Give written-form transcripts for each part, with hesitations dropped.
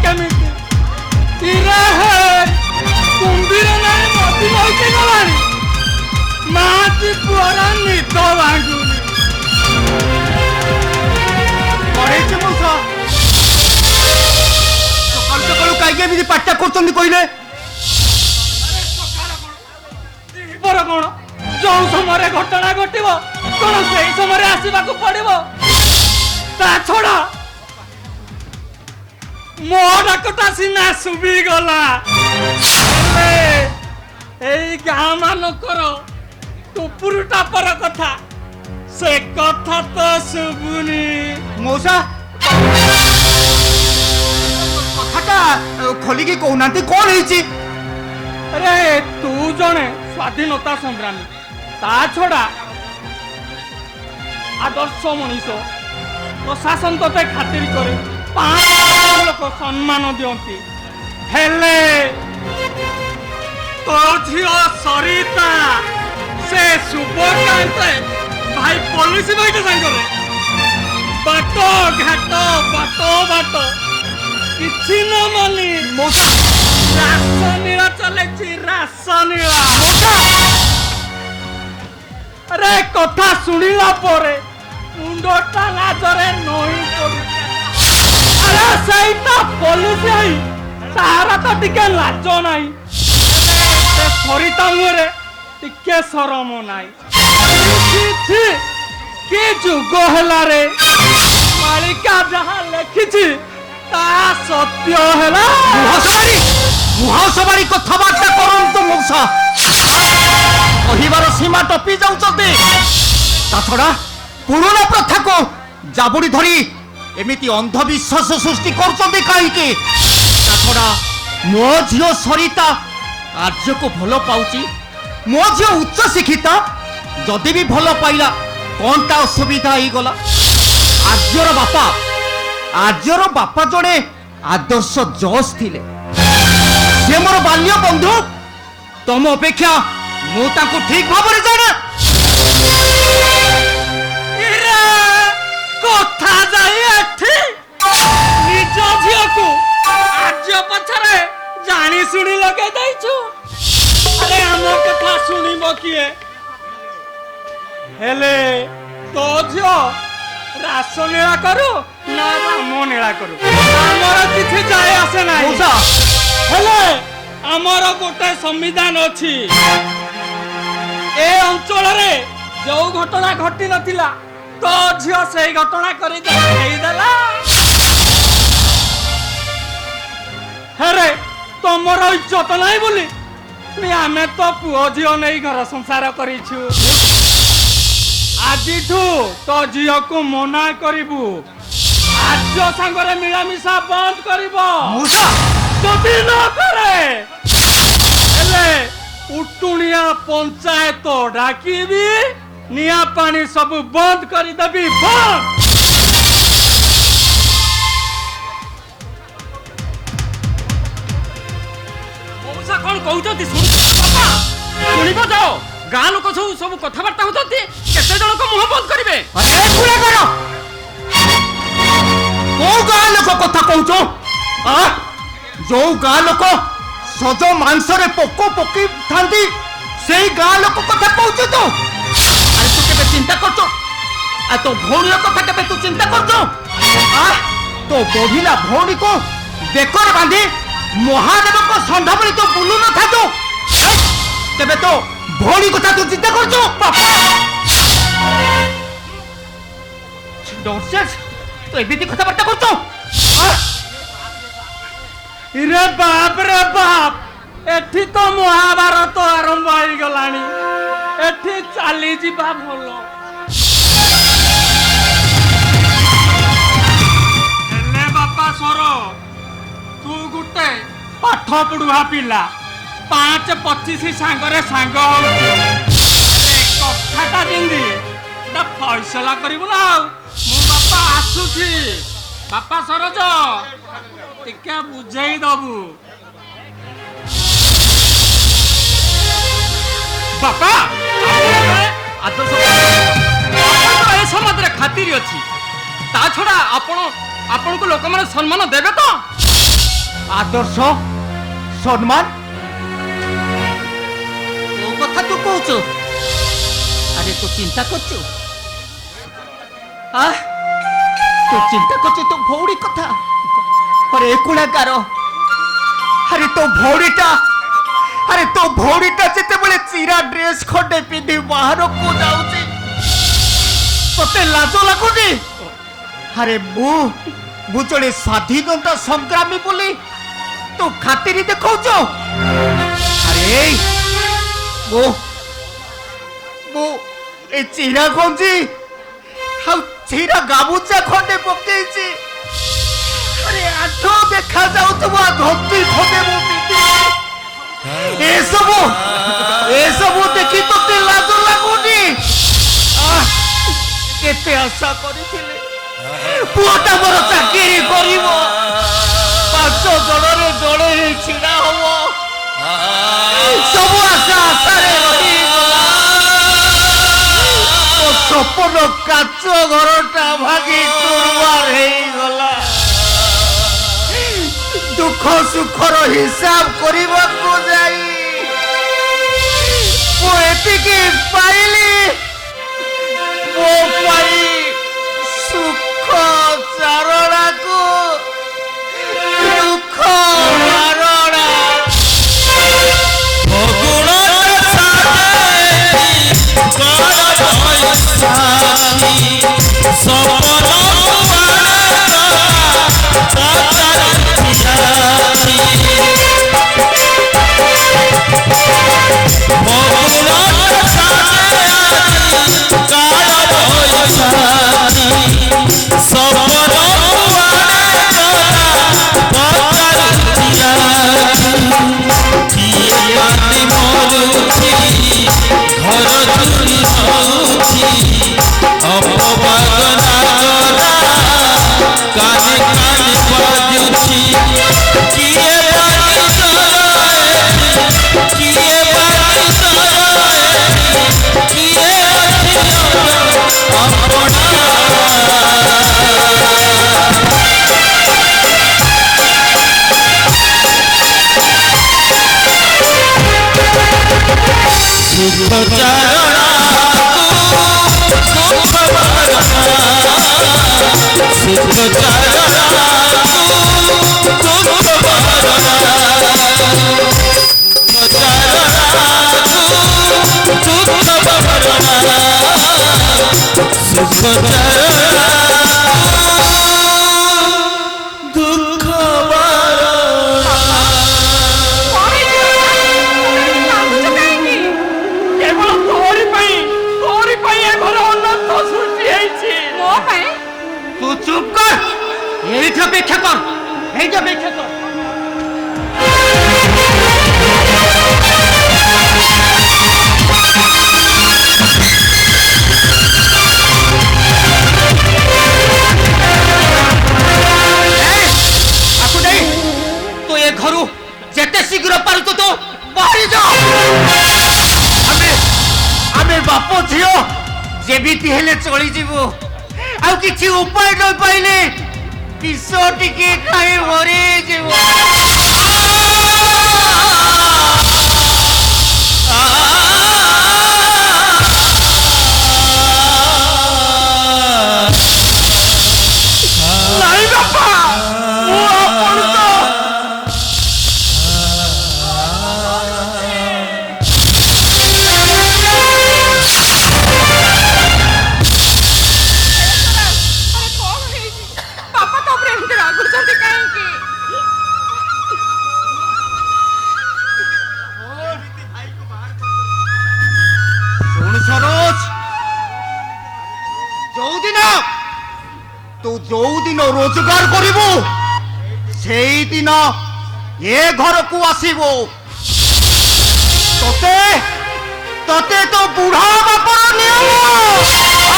କେମିତି ଇରେ ହେ କୁମ୍ଭୀର ନାଇଁ ମତି ବଇକି ଗଲାଣି ମାଟି ପୁଅର ନିଦ ଭାଙ୍ଗୁନି ପଢେଇଛି ମଉସା ସକାଳୁ ସକାଳୁ କାହିଁକି ଏମିତି ପାଠଟା କରୁଛନ୍ତି କହିଲେ କଣ ଯୋଉ ସମୟରେ ଘଟଣା ଘଟିବ କଣ ସେଇ ସମୟରେ ଆସିବାକୁ ପଡିବ ତା ଛଡା ମୋ ଡାକଟା ସିନା ଶୁଭିଗଲା ଏଇ ଗାଁ ମାନଙ୍କର ଟୁପୁରୁ ଟାପର କଥା ସେ କଥା ତ ଶୁଭୁନି ମଉସା କଥାଟା ଖୋଲିକି କହୁନାହାନ୍ତି କଣ ହେଇଛି ଆରେ ତୁ ଜଣେ ସ୍ୱାଧୀନତା ସଂଗ୍ରାମୀ ତା ଛଡା ଆଦର୍ଶ ମଣିଷ ପ୍ରଶାସନ ତତେ ଖାତିର କରେ 5 ଲୋକ ସମ୍ମାନ ଦିଅନ୍ତି ହେଲେ ତୋ ଝିଅ ସରିତା ସେ ଶୁଭକାନ୍ତ ଭାଇ ପୋଲିସ ଭାଇଙ୍କ ସାଙ୍ଗରେ ବାଟ ଘାଟ କିଛି ନ ମାନି ରାସନୀଳା ଚଲେଇଛି ରାସନୀଳା ଆରେ କଥା ଶୁଣିଲା ପରେ ମୁଣ୍ଡଟା ଲାଜରେ ନଇଁ ପଡୁଛି ଆରେ ସେଇଟା ପୋଲିସ ଭାଇ ତାର ତ ଟିକେ ଲାଜ ନାହିଁ ସେ ସରିତା ମୁହଁରେ ଟିକେ ଶରମ ନାହିଁ କି ଯୁଗ ହେଲାରେ ମାଳିକା ଯାହା ଲେଖିଛି ତା ସତ୍ୟ ହେଲା ମୁହଁସବାରୀ କଥାବାର୍ତ୍ତା କରନ୍ତୁ ମଉସା କହିବାର ସୀମା ଟପି ଯାଉଛନ୍ତି ତା ଛଡା ପୁରୁଣା ପ୍ରଥାକୁ ଜାବୁଡି ଧରି ଏମିତି ଅନ୍ଧବିଶ୍ୱାସ ସୃଷ୍ଟି କରୁଛନ୍ତି କାହିଁକି ତା ଛଡା ମୋ ଝିଅ ସରିତା କାର୍ଯ୍ୟକୁ ଭଲ ପାଉଛି ମୋ ଝିଅ ଉଚ୍ଚ ଶିକ୍ଷିତ ଯଦି ବି ଭଲ ପାଇଲା କଣଟା ଅସୁବିଧା ହେଇଗଲା ଆର୍ଯ୍ୟର ବାପା ଜଣେ ଆଦର୍ଶ ଜଜ୍ ଥିଲେ ସେ ମୋର ବାଲ୍ୟ ବନ୍ଧୁ ତମ ଅପେକ୍ଷା ମୁଁ ତାଙ୍କୁ ଠିକ ଭାବରେ ଜାଣେ କଥା ଯାଇ ଏଠି ନିଜ ଝିଅକୁ ଆର୍ଯ୍ୟ ପଛରେ ଜାଣି ଶୁଣି ଲଗେଇ ଦେଇଛୁ ଆରେ ଆମ କଥା ଶୁଣିବ କିଏ ହେଲେ ତୋ ଝିଅ ରାସଲୀଳା କରୁ ନା ରାମ ନୀଳା କରୁ ଆମର କିଛି ଯାଏ ଆସେ ନାହିଁ ହେଲେ ଆମର ଗୋଟେ ସମ୍ବିଧାନ ଅଛି ଏ ଅଞ୍ଚଳରେ ଯୋଉ ଘଟଣା ଘଟି ନଥିଲା ତୋ ଝିଅ ସେଇ ଘଟଣା କରି ଦେଇଦେଲା ହେରେ ତମର ଇଜ୍ଜତ ନାହିଁ ବୋଲି ଆମେ ତ ପୁଅ ଝିଅ ନେଇ ଘର ସଂସାର କରିଛୁ ଆଜିଠୁ ତୋ ଝିଅକୁ ମନା କରିବୁ ଆର୍ଯ୍ୟ ସାଙ୍ଗରେ ମିଳାମିଶା ବନ୍ଦ କରିବ ଯଦି ନ କରେ ହେଲେ ଉଟୁଣିଆ ପଞ୍ଚାୟତ ଡାକିବି ନିଆଁ ପାଣି ସବୁ ବନ୍ଦ କରିଦେବି ବନ୍ଦ ମଉସା କଣ କହୁଛନ୍ତି ଶୁଣିବ ଯାଅ ଗାଁ ଲୋକ ସବୁ କଥାବାର୍ତ୍ତା ହଉଛନ୍ତି କେତେ ଜଣଙ୍କ ମୁହଁ ବନ୍ଦ କରିବେ କୋଉ ଗାଁ ଲୋକ କଥା କହୁଛ ଯୋଉ ଗାଁ ଲୋକ ସଜ ମାଂସରେ ପୋକ ପକେଇଥାନ୍ତି ସେଇ ଗାଁ ଲୋକ କଥା କହୁଛୁ ତୁ ଆରେ ତୁ କେବେ ଚିନ୍ତା କରୁଛୁ ତୋ ଭଉଣୀର କଥା କେବେ ତୁ ଚିନ୍ତା କରୁଛୁ ତୋ ବଢିଲା ଭଉଣୀକୁ ବେକରେ ବାନ୍ଧି ମହାଦେବଙ୍କ ଷଣ୍ଢ ଭଳି ତୁ ବୁଲୁ ନଥାନ୍ତୁ ତେବେ ତୋ ଭଉଣୀ କଥା ତୁ ଚିନ୍ତା କରୁଛୁ ତୁ ଏମିତି କଥାବାର୍ତ୍ତା କରୁଛୁ रे बाप एठी तो महाभारत आरंभ हो गलानी एठी चली जीवा भलो हेले बापा सर तू गुटे पाठ पढ़ुआ पिला 5-25 सांगरे सांग कथाटा जिंदी फैसला करिबु ना मु बापा आसुची बापा सरज टिके बुझेई दबु बापा आदर्श ए समाज रे खातिर अछि ता छडा आपण को लोक माने सम्मान देबे तो आदर्श सम्मान तो कथा तू कौच अरे तू चिंता करचु तू चिंता करचु तो भौड़ी कथा अरे कुलाकार अरे तो भौड़ीटा अरे तो भौड़ीटा जिते बड़े चिरा ड्रेस खंडे पिंधि बाहर को जाउची तते लाज लागुनी अरे मु जड़े स्वाधीनता संग्रामी बोली तू खातिर देखौछ अरे मु मु ए चिरा गंजी हाउ चिरा गामुचा खंडे पकेइची अरे आठो देखा जाउतबा धोती खंडे मु पिंधि ए सब देखि तते लाज लागुनी केते आशा करिथिले पुआटा मोर चाकरी करिवो पांच जणरे जणे छिड़ा हबो सब आशा आशारे रहिगला ओ सपन काच घरटा भागी चुरमार हेगला दुख सुखर हिसाब करबा को जाई ओ एतिकी पाइली ओ पाई सुख चारणा को दुख मारणा तू चुप कर यही अपेक्षा कर यही अपेक्षा कर तो ये घरू जेते शीघ्र पारुतो तो बाहरी जाओ आमे बापो झियो जेबिति हेले चली जीवो आउ किछि उपाय न पाइले विष टिके खाई मरे जीवो नहीं बापा वो अपन तो जो दिन रोजगार करिबो सेई दिन ए घर को आसीबो तते तते तो बुढ़ा बापर नियम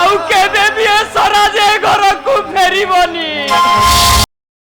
ଆଉ କେବେ ବି ଏ ସରାଜେ ଘରକୁ ଫେରିବନି।